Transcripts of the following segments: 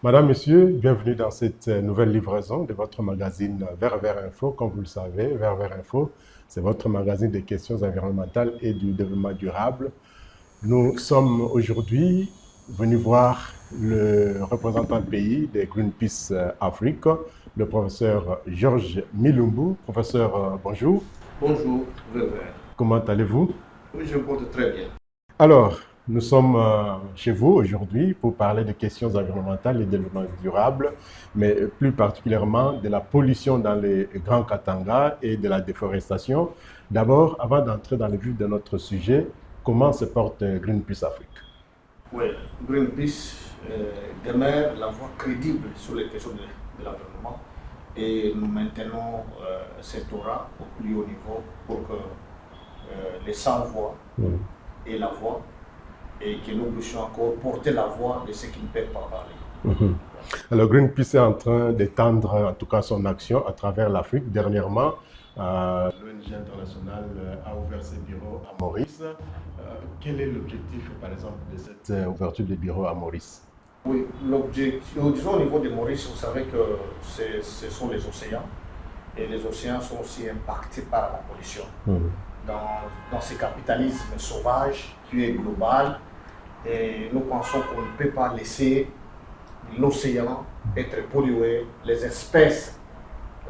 Madame, Monsieur, bienvenue dans cette nouvelle livraison de votre magazine Vert Vert Info. Comme vous le savez, Vert Vert Info, c'est votre magazine des questions environnementales et du développement durable. Nous sommes aujourd'hui venus voir le représentant du pays de Greenpeace Afrique, le professeur Georges Milumbu. Professeur, bonjour. Bonjour, Weber. Comment allez-vous? Oui, je me porte très bien. Alors, nous sommes chez vous aujourd'hui pour parler de questions environnementales et de développement durable, mais plus particulièrement de la pollution dans les grands Katanga et de la déforestation. D'abord, avant d'entrer dans le vif de notre sujet, comment se porte Greenpeace Afrique? Oui, Greenpeace demeure la voie crédible sur les questions de l'environnement et nous maintenons cette aura au plus haut niveau pour que les sans-voix aient la voix et que nous puissions encore porter la voix de ceux qui ne peuvent pas parler. Alors Greenpeace est en train d'étendre en tout cas son action à travers l'Afrique. Dernièrement, l'ONG internationale a ouvert ses bureaux à Maurice. Quel est l'objectif par exemple de cette ouverture des bureaux à Maurice? Oui, l'objectif, disons au niveau de Maurice, vous savez que ce sont les océans et les océans sont aussi impactés par la pollution. Dans ce capitalisme sauvage qui est global, et nous pensons qu'on ne peut pas laisser l'océan être pollué, les espèces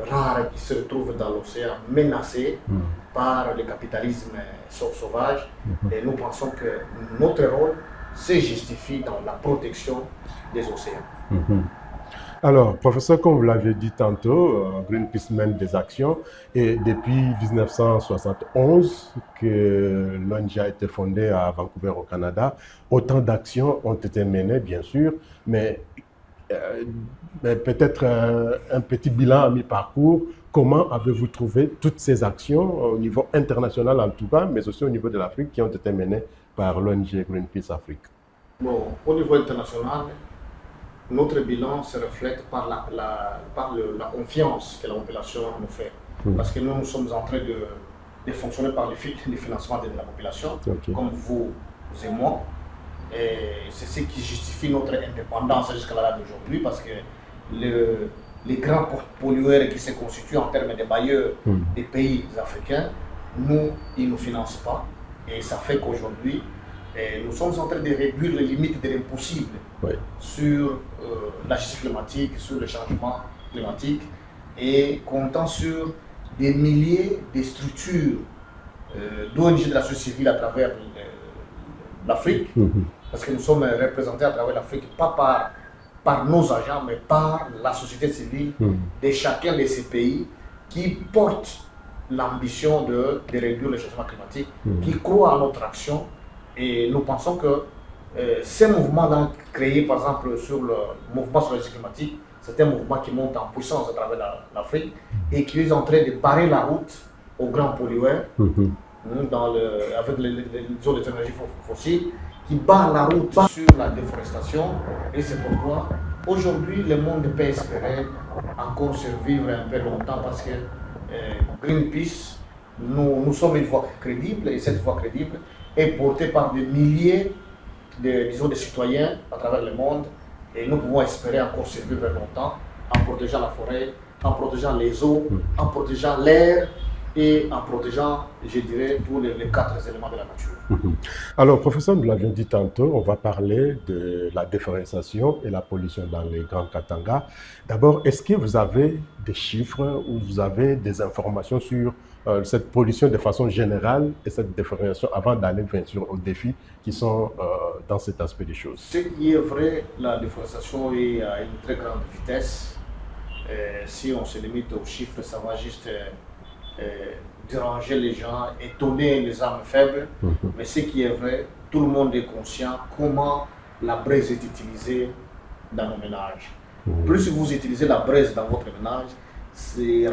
rares qui se retrouvent dans l'océan menacées par le capitalisme sauvage. Et nous pensons que notre rôle se justifie dans la protection des océans. Alors, professeur, comme vous l'avez dit tantôt, Greenpeace mène des actions et depuis 1971 que l'ONG a été fondée à Vancouver au Canada, autant d'actions ont été menées, bien sûr, mais peut-être un petit bilan à mi-parcours. Comment avez-vous trouvé toutes ces actions au niveau international en tout cas, mais aussi au niveau de l'Afrique qui ont été menées par l'ONG Greenpeace Afrique? Bon, au niveau international, notre bilan se reflète par la confiance que la population nous fait. Parce que nous sommes en train de fonctionner par le financement de la population, comme vous et moi. Et c'est ce qui justifie notre indépendance jusqu'à la date d'aujourd'hui, parce que les grands pollueurs qui se constituent en termes de bailleurs des pays africains, ils ne nous financent pas. Et ça fait qu'aujourd'hui, nous sommes en train de réduire les limites de l'impossible sur la justice climatique, sur le changement climatique, et comptant sur des milliers de structures d'ONG de la société civile à travers l'Afrique, parce que nous sommes représentés à travers l'Afrique, pas par nos agents, mais par la société civile de chacun de ces pays qui portent l'ambition de réduire le changement climatique, qui croient à notre action. Et nous pensons que ces mouvements-là, créés par exemple sur le mouvement sur la climatique, c'est un mouvement qui monte en puissance à travers l'Afrique et qui est en train de barrer la route aux grands pollueurs avec les zones d'énergie fossile, qui barrent la route sur la déforestation. Et c'est pourquoi aujourd'hui le monde peut espérer encore survivre un peu longtemps, parce que Greenpeace, nous sommes une voix crédible, et cette voix crédible est portée par des milliers de citoyens à travers le monde, et nous pouvons espérer encore survivre longtemps en protégeant la forêt, en protégeant les eaux, en protégeant l'air et en protégeant, je dirais, tous les 4 éléments de la nature. Alors, professeur, nous l'avions dit tantôt, on va parler de la déforestation et la pollution dans les grands Katanga. D'abord, est-ce que vous avez des chiffres ou vous avez des informations sur cette pollution de façon générale et cette déforestation avant d'aller bien sûr aux défis qui sont dans cet aspect des choses? Ce qui est vrai, la déforestation est à une très grande vitesse. Si on se limite aux chiffres, ça va juste déranger les gens, étonner les âmes faibles. Mais ce qui est vrai, tout le monde est conscient comment la braise est utilisée dans nos ménages. Plus vous utilisez la braise dans votre ménage,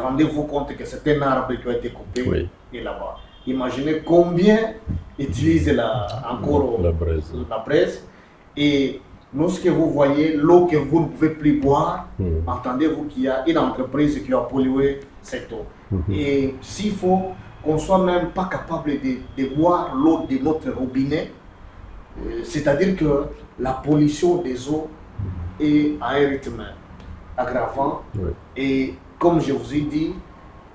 rendez-vous compte que c'est un arbre qui a été coupé et là-bas. Imaginez combien utilise encore la braise. Et lorsque vous voyez l'eau que vous ne pouvez plus boire, entendez-vous qu'il y a une entreprise qui a pollué cette eau. Et s'il faut qu'on ne soit même pas capable de boire l'eau de notre robinet, c'est-à-dire que la pollution des eaux et à un rythme aggravant. Oui. Et comme je vous ai dit,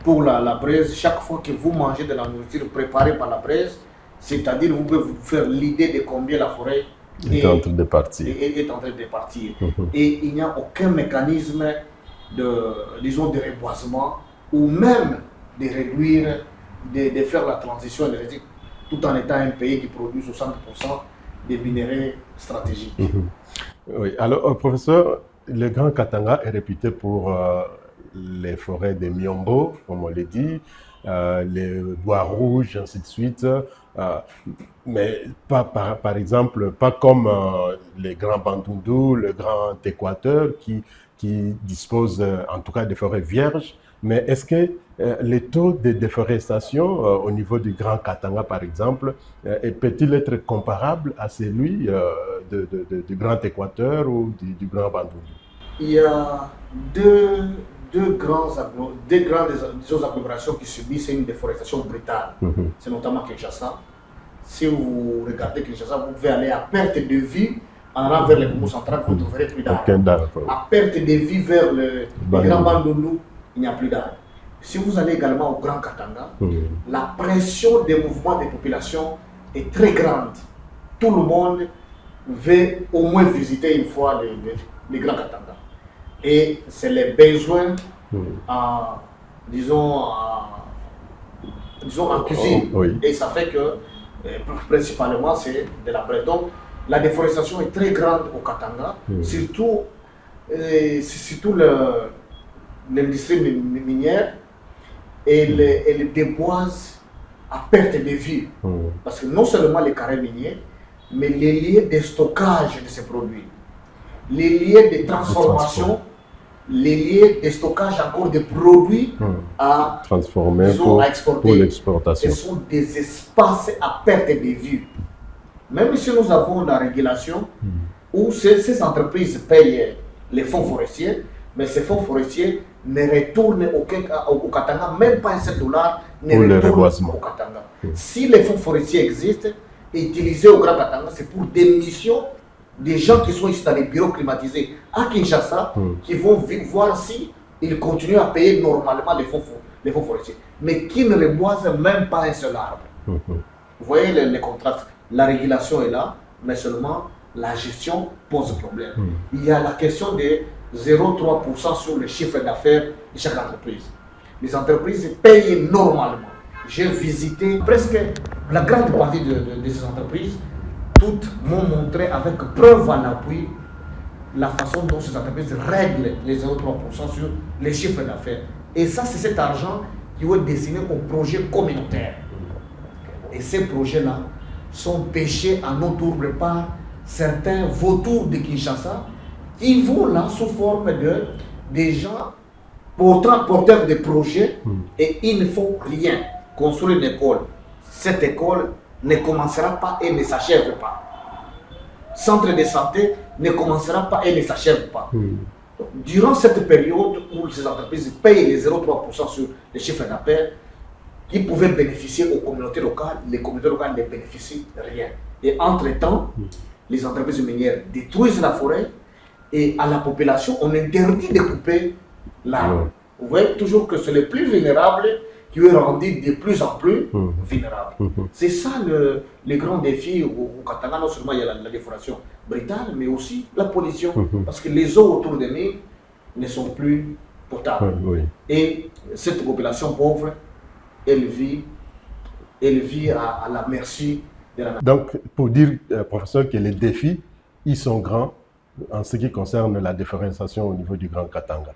pour la braise, chaque fois que vous mangez de la nourriture préparée par la braise, c'est-à-dire vous pouvez vous faire l'idée de combien la forêt est en train de partir. Est en train de partir. Et il n'y a aucun mécanisme disons, de reboisement ou même de réduire, de faire la transition énergétique tout en étant un pays qui produit 60% des minéraux stratégiques. Oui, alors professeur, le Grand Katanga est réputé pour les forêts de Miombo, comme on l'a dit, les bois rouges, ainsi de suite, mais pas par exemple, pas comme les grands Bandundu, le Grand Équateur qui disposent en tout cas de forêts vierges. Mais est-ce que les taux de déforestation au niveau du Grand Katanga, par exemple, peut-il être comparable à celui du Grand Équateur ou du Grand Bandundu? Il y a deux grandes agglomérations qui subissent une déforestation brutale. C'est notamment Kinshasa. Si vous regardez Kinshasa, vous pouvez aller à perte de vue en allant vers les Congo central, vous ne trouverez plus d'arbres. À perte de vue vers le Grand Bandundu, il n'y a plus d'arbres. Si vous allez également au Grand Katanga, la pression des mouvements des populations est très grande. Tout le monde veut au moins visiter une fois le Grand Katanga. Et c'est les besoins, disons, en cuisine. Et ça fait que, principalement, c'est de la braise. Donc, la déforestation est très grande au Katanga, surtout l'industrie minière, et elle déboise à perte de vue. Parce que non seulement les carrés miniers, mais les lieux de stockage de ces produits, les lieux de transformation, les lieux de stockage encore de produits à transformer à exporter, pour l'exportation. Ce sont des espaces à perte de vue. Même si nous avons la régulation où ces entreprises payent les fonds forestiers, mais ces fonds forestiers ne retournent au Katanga, même pas un seul dollar ne retourne au Katanga. Si les fonds forestiers existent et utilisés au Grand Katanga, c'est pour des missions des gens qui sont ici dans les bureaux climatisés à Kinshasa, qui vont voir si ils continuent à payer normalement les fonds forestiers, mais qui ne reboisent même pas un seul arbre. Vous voyez les contrastes. La régulation est là, mais seulement la gestion pose problème. Il y a la question de 0,3% sur le chiffre d'affaires de chaque entreprise. Les entreprises payent normalement. J'ai visité presque la grande partie de ces entreprises. Toutes m'ont montré avec preuve à l'appui la façon dont ces entreprises règlent les 0,3% sur les chiffres d'affaires. Et ça, c'est cet argent qui est destiné aux projets communautaires. Et ces projets-là sont pêchés à nos tours par certains vautours de Kinshasa qui vont là sous forme de des gens porteurs de projets et ils ne font rien. Construire une école. Cette école ne commencera pas et ne s'achève pas. Centre de santé ne commencera pas et ne s'achève pas. Durant cette période où ces entreprises payent les 0,3% sur les chiffres d'affaires, qui pouvaient bénéficier aux communautés locales, les communautés locales ne bénéficient de rien. Et entre-temps, les entreprises minières détruisent la forêt et à la population, on interdit de couper l'arbre. Vous voyez toujours que c'est les plus vulnérables qui est rendu de plus en plus vulnérable. C'est ça le grand défi au Katanga. Non seulement il y a la déforestation brutale, mais aussi la pollution. Parce que les eaux autour de nous ne sont plus potables. Et cette population pauvre, elle vit à la merci de la nature. Donc, pour dire, professeur, que les défis, ils sont grands en ce qui concerne la déforestation au niveau du Grand Katanga.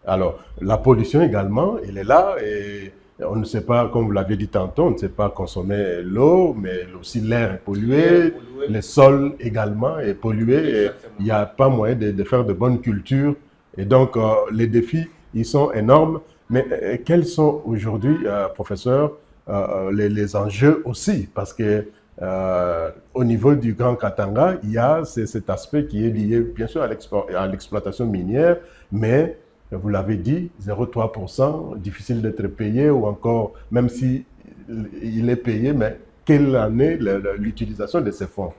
Alors, la pollution également, elle est là et on ne sait pas, comme vous l'avez dit tantôt, on ne sait pas consommer l'eau, mais aussi l'air est pollué, le sol également est pollué, et il n'y a pas moyen de faire de bonnes cultures. Et donc, les défis, ils sont énormes. Mais quels sont aujourd'hui, professeur, les enjeux aussi? Parce que au niveau du Grand Katanga, il y a cet aspect qui est lié, bien sûr, à l'exploitation minière, mais vous l'avez dit, 0,3%, difficile d'être payé, ou encore, même si il est payé, mais quelle en est l'utilisation de ces fonds?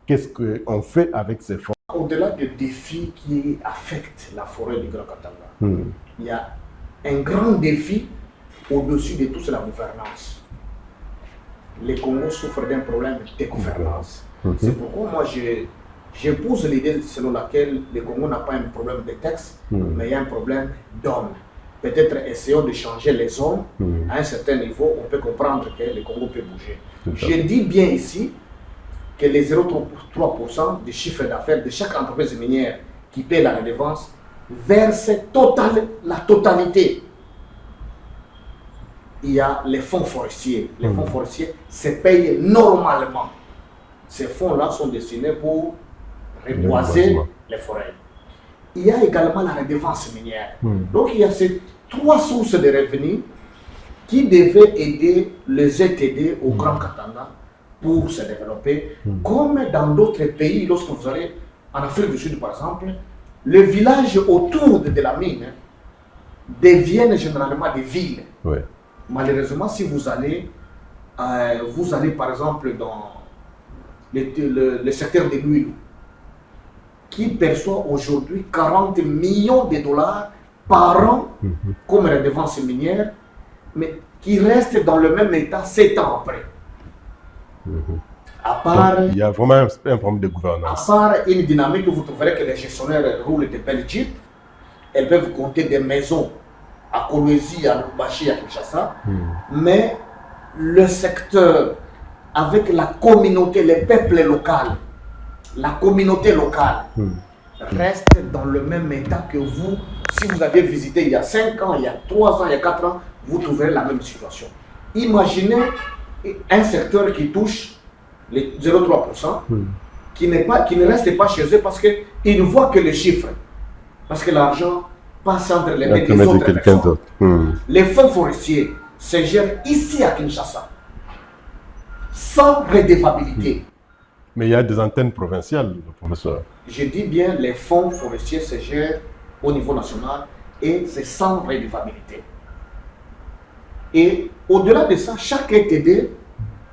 Qu'est-ce qu'on fait avec ces fonds? Au au-delà des défis qui affectent la forêt du Grand Katanga, il y a un grand défi au-dessus de tout, c'est la gouvernance. Les Congos souffrent d'un problème de gouvernance. C'est pourquoi moi j'épouse l'idée selon laquelle le Congo n'a pas un problème de texte, mais il y a un problème d'hommes. Peut-être essayons de changer les hommes à un certain niveau, on peut comprendre que le Congo peut bouger. Je dis bien ici que les 0,3% du chiffre d'affaires de chaque entreprise minière qui paie la redevance verse la totalité. Il y a les fonds forestiers. Les fonds forestiers se payent normalement. Ces fonds-là sont destinés pour reboiser les forêts. Il y a également la redevance minière. Donc il y a ces 3 sources de revenus qui devaient aider les ZTD au Grand Katanga pour se développer. Comme dans d'autres pays, lorsque vous allez en Afrique du Sud par exemple, les villages autour de la mine deviennent généralement des villes. Malheureusement, si vous allez par exemple dans le secteur de l'huile, qui perçoit aujourd'hui 40 millions de dollars par an comme redevance minière, mais qui reste dans le même état 7 ans après. À part, il y a vraiment un problème de gouvernance. À part une dynamique où vous trouverez que les gestionnaires roulent de belles jeeps, elles peuvent compter des maisons à Kolwezi, à Lubumbashi, à Kinshasa, mais le secteur avec la communauté, les peuples locaux, la communauté locale reste dans le même état que vous. Si vous aviez visité il y a 5 ans, il y a 3 ans, il y a 4 ans, vous trouverez la même situation. Imaginez un secteur qui touche les 0,3%, qui ne reste pas chez eux parce qu'ils ne voient que les chiffres. Parce que l'argent passe entre les mains des autres personnes. Les fonds forestiers se gèrent ici à Kinshasa, sans redevabilité. Mais il y a des antennes provinciales, professeur. Je dis bien, les fonds forestiers se gèrent au niveau national et c'est sans redevabilité. Et au-delà de ça, chaque ETD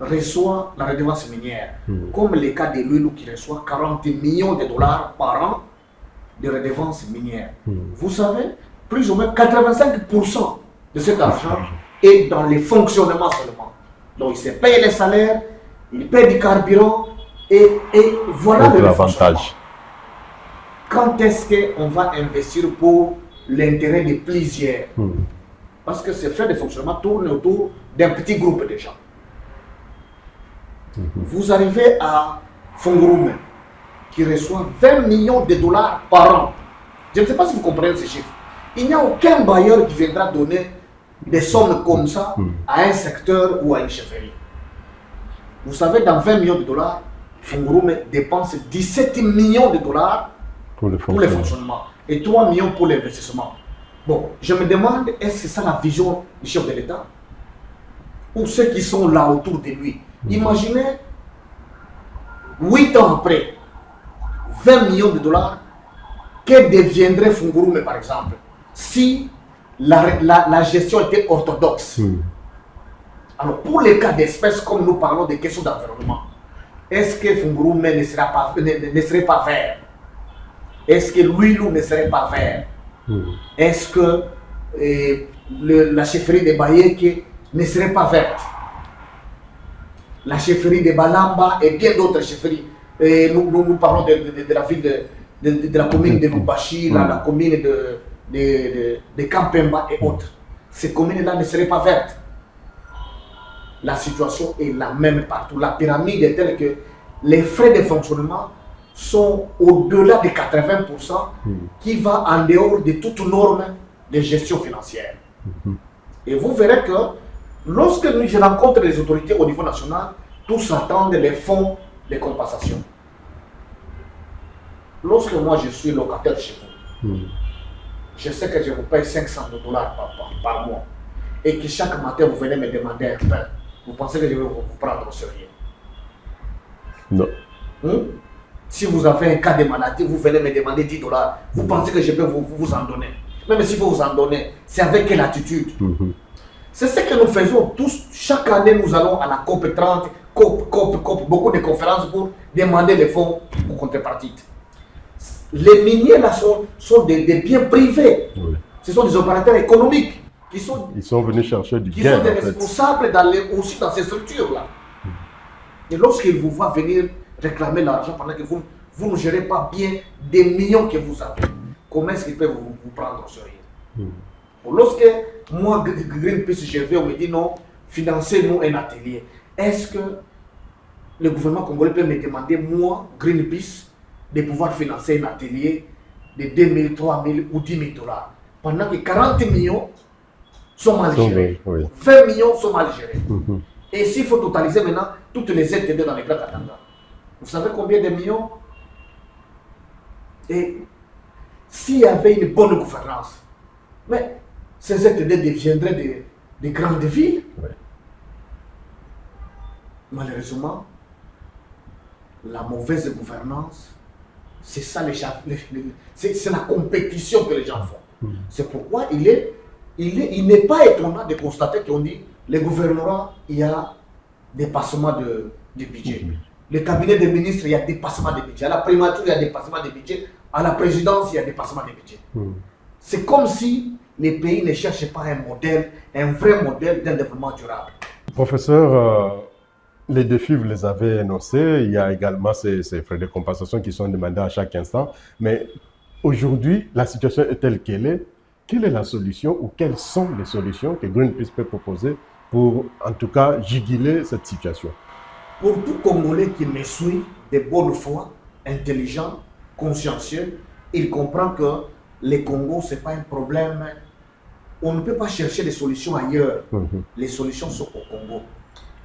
reçoit la redevance minière, comme le cas de l'huile qui reçoit 40 millions de dollars par an de redevance minière. Vous savez, plus ou moins 85% de cet argent est dans les fonctionnements seulement. Donc il se paye les salaires, il paye du carburant et voilà le avantage. Quand est-ce qu'on va investir pour l'intérêt de plusieurs? Parce que ces frais de fonctionnement tournent autour d'un petit groupe de gens. Vous arrivez à Fungurume, qui reçoit 20 millions de dollars par an. Je ne sais pas si vous comprenez ces chiffres. Il n'y a aucun bailleur qui viendra donner des sommes comme ça à un secteur ou à une chefferie. Vous savez, dans 20 millions de dollars, Fungurume dépense 17 millions de dollars pour le fonctionnement et 3 millions pour l'investissement. Bon, je me demande, est-ce que c'est ça la vision du chef de l'État? Ou ceux qui sont là autour de lui? Imaginez, 8 ans après, 20 millions de dollars, que deviendrait Fungurume par exemple, si la gestion était orthodoxe? Alors, pour les cas d'espèces, comme nous parlons des questions d'environnement, est-ce que Fungurume ne serait pas vert? Est-ce que l'huile ne serait pas vert? Est-ce que la chefferie de Bayeke ne serait pas verte? La chefferie de Balamba et bien d'autres chefferies. Nous parlons de la ville de la commune de Lubumbashi, la commune de Kampemba et autres. Ces communes-là ne seraient pas vertes. La situation est la même partout. La pyramide est telle que les frais de fonctionnement sont au-delà de 80%, qui va en dehors de toute norme de gestion financière. Et vous verrez que lorsque je rencontre les autorités au niveau national, tous attendent les fonds de compensation. Lorsque moi je suis locataire chez vous, je sais que je vous paye 500 dollars par mois et que chaque matin vous venez me demander un pain. Vous pensez que je vais vous prendre au sérieux? Non. Si vous avez un cas de maladie, vous venez me demander 10 dollars. Vous pensez que je peux vous en donner? Même s'il faut vous en donner, c'est avec quelle attitude? C'est ce que nous faisons tous. Chaque année, nous allons à la COP 30, COP, beaucoup de conférences pour demander les fonds pour contrepartie. Les miniers là sont des biens privés. Oui. Ce sont des opérateurs économiques qui sont, Ils sont venus chercher du qui gain, sont des en fait. responsables aussi dans ces structures-là. Et lorsqu'ils vous voient venir réclamer l'argent pendant que vous ne gérez pas bien des millions que vous avez, comment est-ce qu'ils peuvent vous prendre au sérieux? Lorsque moi, Greenpeace, je vais, on me dit non, financez-nous un atelier. Est-ce que le gouvernement congolais peut me demander, moi, Greenpeace, de pouvoir financer un atelier de 2 000, 3 000 ou 10 000 dollars pendant que 40 millions sont mal gérés, Oui. 20 millions sont mal gérés. Et s'il faut totaliser maintenant toutes les aides dans les Grands Katanga, vous savez combien de millions? Et s'il y avait une bonne gouvernance, mais ces aides deviendraient des grandes villes. Oui. Malheureusement, la mauvaise gouvernance, c'est ça c'est la compétition que les gens font. C'est pourquoi il n'est pas étonnant de constater qu'on dit le gouvernement, il y a dépassement de budget. Le cabinet des ministres, il y a dépassement de budget. À la primature, il y a dépassement de budget. À la présidence, il y a dépassement de budget. C'est comme si les pays ne cherchaient pas un modèle, un vrai modèle d'un développement durable. Professeur, les défis, vous les avez énoncés. Il y a également ces frais de compensation qui sont demandés à chaque instant. Mais aujourd'hui, la situation est telle qu'elle est. Quelle est la solution ou quelles sont les solutions que Greenpeace peut proposer pour, en tout cas, juguler cette situation? Pour tout Congolais qui me suit, de bonne foi, intelligent, consciencieux, il comprend que le Congo, ce n'est pas un problème. On ne peut pas chercher des solutions ailleurs. Les solutions sont au Congo.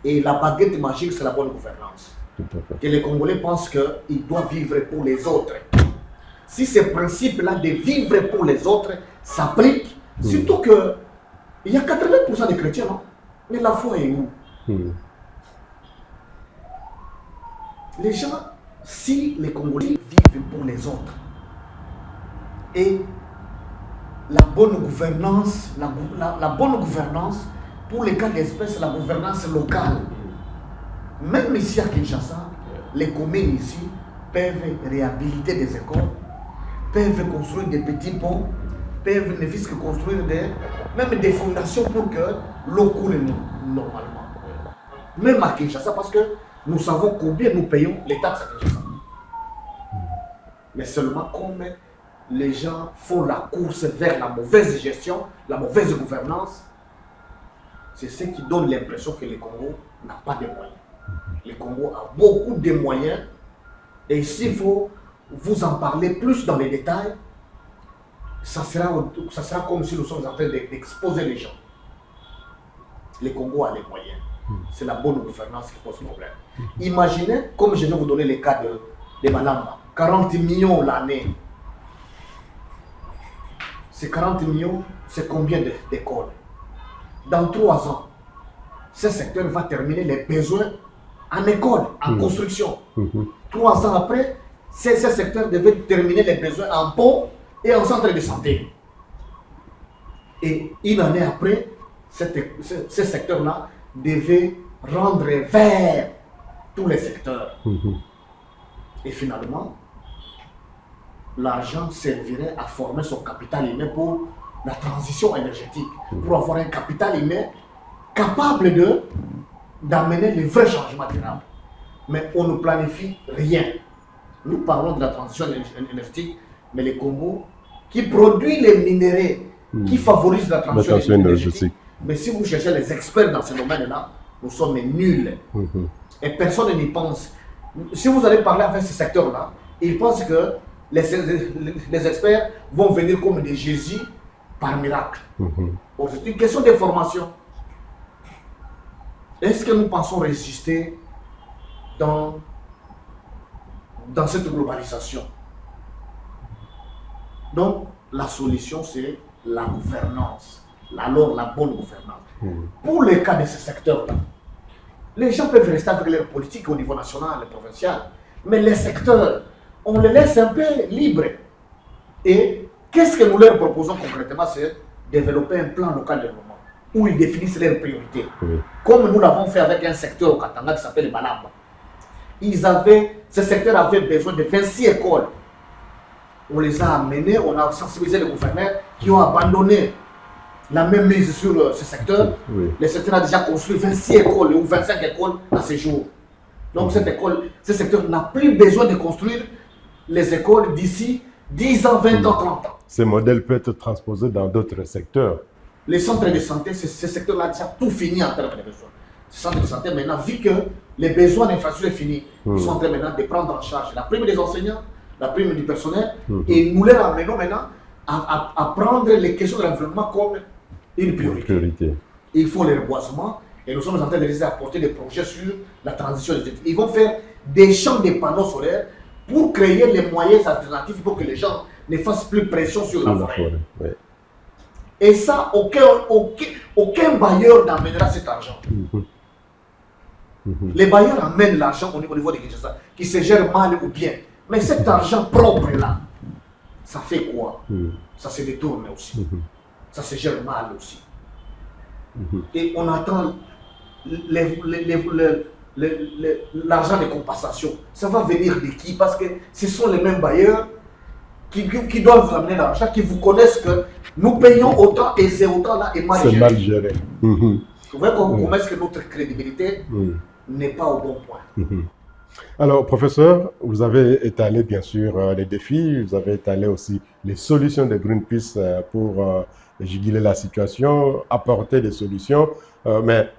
Et la baguette magique, c'est la bonne gouvernance. Que les Congolais pensent qu'ils doivent vivre pour les autres. Si ce principe-là de vivre pour les autres s'applique, surtout qu'il y a 80% de chrétiens, non? Mais la foi est où? Les gens, si les Congolais vivent pour les autres, et la bonne gouvernance, la bonne gouvernance, pour les cas d'espèce, la gouvernance locale, même ici à Kinshasa, les communes ici peuvent réhabiliter des écoles, peuvent construire des petits ponts, peuvent ne fût-ce que construire même des fondations pour que l'eau coule normalement. Même à Kinshasa, parce que nous savons combien nous payons les taxes à Kinshasa. Mais seulement comme les gens font la course vers la mauvaise gestion, la mauvaise gouvernance, c'est ce qui donne l'impression que le Congo n'a pas de moyens. Le Congo a beaucoup de moyens et s'il faut vous en parler plus dans les détails, ça sera comme si nous sommes en train d'exposer les gens. Le Congo a les moyens. C'est la bonne gouvernance qui pose problème. Imaginez, comme je vais vous donner le cas de Malamba, 40 millions l'année. Ces 40 millions, c'est combien d'écoles? Dans 3 ans, ce secteur va terminer les besoins en école, en construction. 3 ans après, ce secteur devait terminer les besoins en pont et en centre de santé. Et une année après, ce secteur-là devait rendre vert tous les secteurs. Et finalement, l'argent servirait à former son capital humain pour la transition énergétique, pour avoir un capital humain capable d'amener les vrais changements durables. Mais on ne planifie rien. Nous parlons de la transition énergétique, mais le Congo, qui produit les minéraux, qui favorise la transition énergétique. Mais si vous cherchez les experts dans ce domaine-là, nous sommes nuls. Et personne n'y pense. Si vous allez parler avec ce secteur-là, ils pensent que les experts vont venir comme des Jésus par miracle. C'est une question de formation. Est-ce que nous pensons résister dans cette globalisation? Donc, la solution, c'est la gouvernance. Alors, la bonne gouvernance. Pour les cas de ce secteur-là, les gens peuvent rester avec leur politique au niveau national et provincial, mais les secteurs, on les laisse un peu libres. Et qu'est-ce que nous leur proposons concrètement? C'est développer un plan local de développement où ils définissent leurs priorités. Comme nous l'avons fait avec un secteur au Katanga qui s'appelle Malamba. Ce secteur avait besoin de 26 écoles. on les a amenés, on a sensibilisé les gouverneurs qui ont abandonné la même mise sur ce secteur. Oui. Le secteur a déjà construit 26 écoles ou 25 écoles à ce jour. Donc ce secteur n'a plus besoin de construire les écoles d'ici 10 ans, 20 ans, 30 ans. Ce modèle peut être transposé dans d'autres secteurs. Les centres de santé, ce secteur-là a déjà tout fini en termes de besoins. Ces centres de santé, maintenant, vu que les besoins d'infrastructure sont finis, ils sont en train maintenant de prendre en charge la prime des enseignants, la prime du personnel, et nous les ramenons maintenant à prendre les questions de l'environnement comme une priorité. Il faut le reboisement, et nous sommes en train de les apporter des projets sur la transition des études. Ils vont faire des champs de panneaux solaires pour créer les moyens alternatifs pour que les gens ne fassent plus pression sur la forêt. Oui. Et ça, aucun bailleur n'amènera cet argent. Les bailleurs amènent l'argent au niveau de Kinshasa, qui se gère mal ou bien. Mais cet argent propre-là, ça fait quoi? Ça se détourne aussi. Ça se gère mal aussi. Et on attend l'argent de compensation. Ça va venir de qui? Parce que ce sont les mêmes bailleurs qui doivent ramener l'argent, qui vous connaissent que nous payons autant et c'est autant là et mal géré. C'est mal géré. Vous voyez comment est-ce que notre crédibilité n'est pas au bon point. Alors, professeur, vous avez étalé bien sûr les défis, vous avez étalé aussi les solutions de Greenpeace pour juguler la situation, apporter des solutions, mais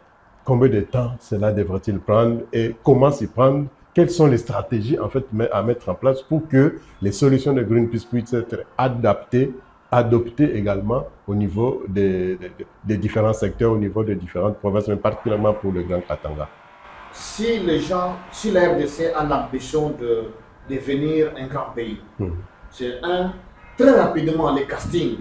combien de temps cela devrait-il prendre et comment s'y prendre? Quelles sont les stratégies en fait à mettre en place pour que les solutions de Greenpeace puissent être adaptées, adoptées également au niveau des différents secteurs, au niveau des différentes provinces, mais particulièrement pour le Grand Katanga? Si la RDC a l'ambition de devenir un grand pays, c'est très rapidement les castings,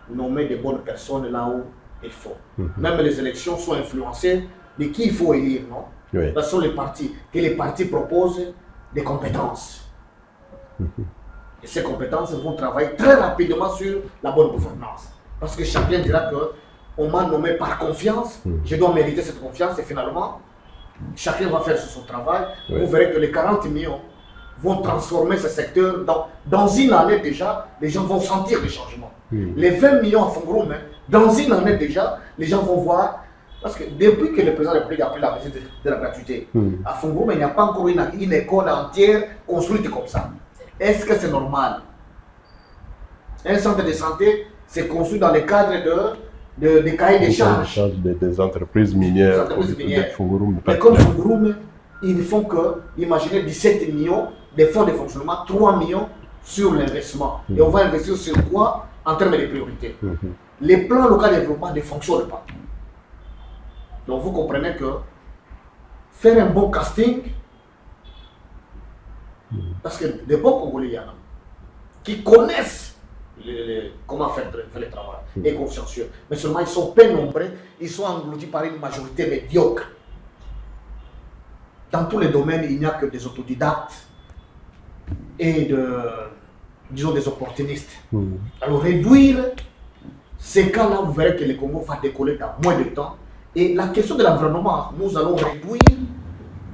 nommer des bonnes personnes là où il faut. Même les élections sont influencées de qui il faut élire, non? Oui. Ce sont les partis proposent des compétences. Et ces compétences vont travailler très rapidement sur la bonne gouvernance. Parce que chacun dira que on m'a nommé par confiance, je dois mériter cette confiance et finalement, chacun va faire son travail. Vous verrez que les 40 millions vont transformer ce secteur dans une année déjà, les gens vont sentir les changements. Les 20 millions à Fongourou, dans une année déjà, les gens vont voir. Parce que depuis que le président de la République a pris la mesure de la gratuité, à Fongourou, il n'y a pas encore une école entière construite comme ça. Est-ce que c'est normal? Un centre de santé, c'est construit dans le cadre des cahiers des charges. Des entreprises minières. Mais comme Fongourou, ils ne font que, imaginez 17 millions de fonds de fonctionnement, 3 millions sur l'investissement. Et on va investir sur quoi en termes de priorité? Les plans locaux de développement ne fonctionnent pas. Donc vous comprenez que faire un bon casting, parce que des bons Congolais, il y en a qui connaissent comment faire le travail et consciencieux. Mais seulement ils sont peu nombreux, ils sont engloutis par une majorité médiocre. Dans tous les domaines, il n'y a que des autodidactes et disons des opportunistes. Alors réduire ces cas-là, vous verrez que le Congo va décoller dans moins de temps. Et la question de l'environnement, nous allons réduire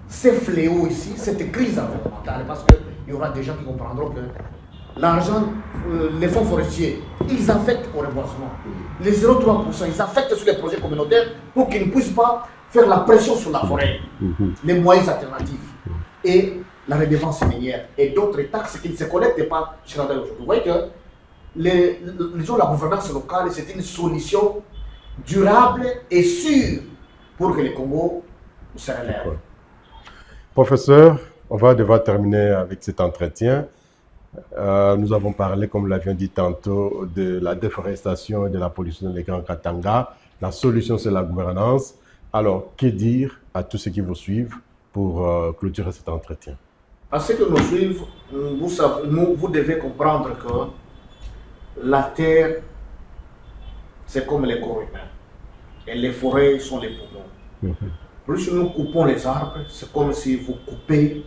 ces fléaux ici, cette crise environnementale, parce qu'il y aura des gens qui comprendront que l'argent, les fonds forestiers, ils affectent au reboisement. Les 0,3%, ils affectent sur les projets communautaires pour qu'ils ne puissent pas faire la pression sur la forêt. Les moyens alternatifs et la redevance minière et d'autres taxes qui ne se collectent pas chez la aujourd'hui. Vous voyez que la gouvernance locale, c'est une solution durable et sûre pour que le Congo se relève. Professeur, on va devoir terminer avec cet entretien. Nous avons parlé, comme nous l'avions dit tantôt, de la déforestation et de la pollution des Grands Katanga. La solution, c'est la gouvernance. Alors, que dire à tous ceux qui vous suivent pour clôturer cet entretien? À ceux qui nous suivent, vous devez comprendre que la terre, c'est comme les corps humains. Et les forêts sont les poumons. Plus nous coupons les arbres, c'est comme si vous coupez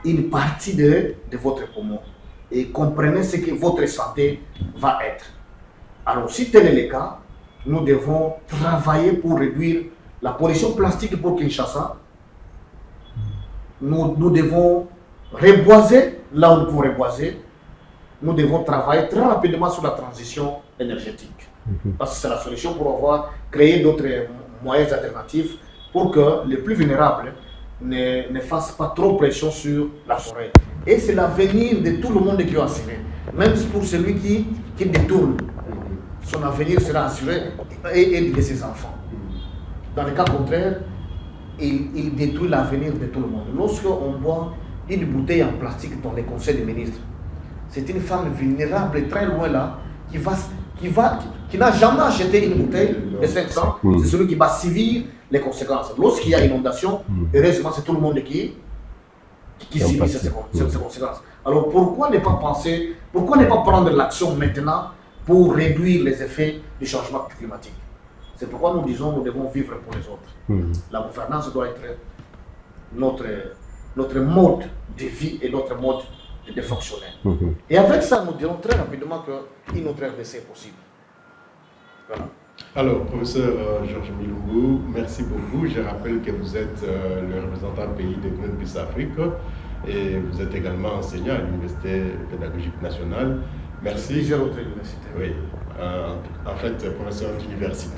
une partie de votre poumon. Et comprenez ce que votre santé va être. Alors, si tel est le cas, nous devons travailler pour réduire la pollution plastique pour Kinshasa. Nous devons reboiser là où nous pouvons reboiser. nous devons travailler très rapidement sur la transition énergétique. Parce que c'est la solution pour créer d'autres moyens alternatifs pour que les plus vulnérables ne fassent pas trop pression sur la forêt. Et c'est l'avenir de tout le monde qui est assuré. Même pour celui qui détourne, son avenir sera assuré et de ses enfants. Dans le cas contraire, il détruit l'avenir de tout le monde. Lorsqu'on boit une bouteille en plastique dans les conseils des ministres, c'est une femme vulnérable très loin là qui n'a jamais acheté une bouteille de 500. C'est celui qui va subir les conséquences. Lorsqu'il y a inondation, heureusement c'est tout le monde qui subit ces conséquences. Alors pourquoi ne pas penser, pourquoi ne pas prendre l'action maintenant pour réduire les effets du changement climatique? C'est pourquoi nous disons que nous devons vivre pour les autres. La gouvernance doit être notre mode de vie et notre mode de fonctionner. Et avec ça, nous dirons très rapidement qu'une autre RDC est possible. Voilà. Alors, professeur Georges Milungu, merci beaucoup. Je rappelle que vous êtes le représentant pays de Greenpeace Afrique et vous êtes également enseignant à l'Université pédagogique nationale. Merci. Plusieurs autres universités. Oui, en fait, professeur d'université.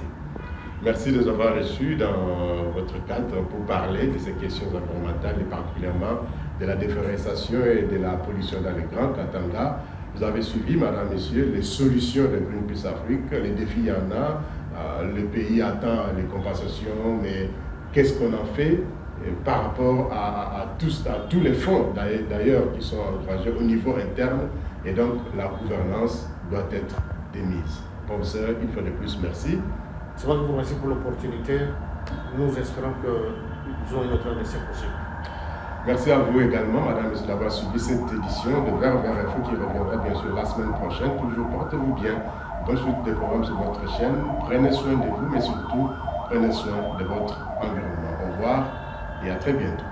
Merci de nous avoir reçus dans votre cadre pour parler de ces questions environnementales et particulièrement de la déforestation et de la pollution dans les Grands Katanga. Vous avez suivi, madame, messieurs, les solutions de Greenpeace Afrique. Les défis, il y en a. Le pays attend les compensations, mais qu'est-ce qu'on en fait par rapport à tous les fonds d'ailleurs qui sont engagés au niveau interne, et donc la gouvernance doit être démise. Professeur, une fois de plus, merci. C'est moi qui vous remercie pour l'opportunité. Nous espérons que nous aurons une autre émission possible. Merci à vous également, madame, et d'avoir suivi cette édition de Vers Info qui reviendra bien sûr la semaine prochaine. Toujours portez-vous bien. Bonne suite des programmes sur votre chaîne. Prenez soin de vous, mais surtout, prenez soin de votre environnement. Au revoir et à très bientôt.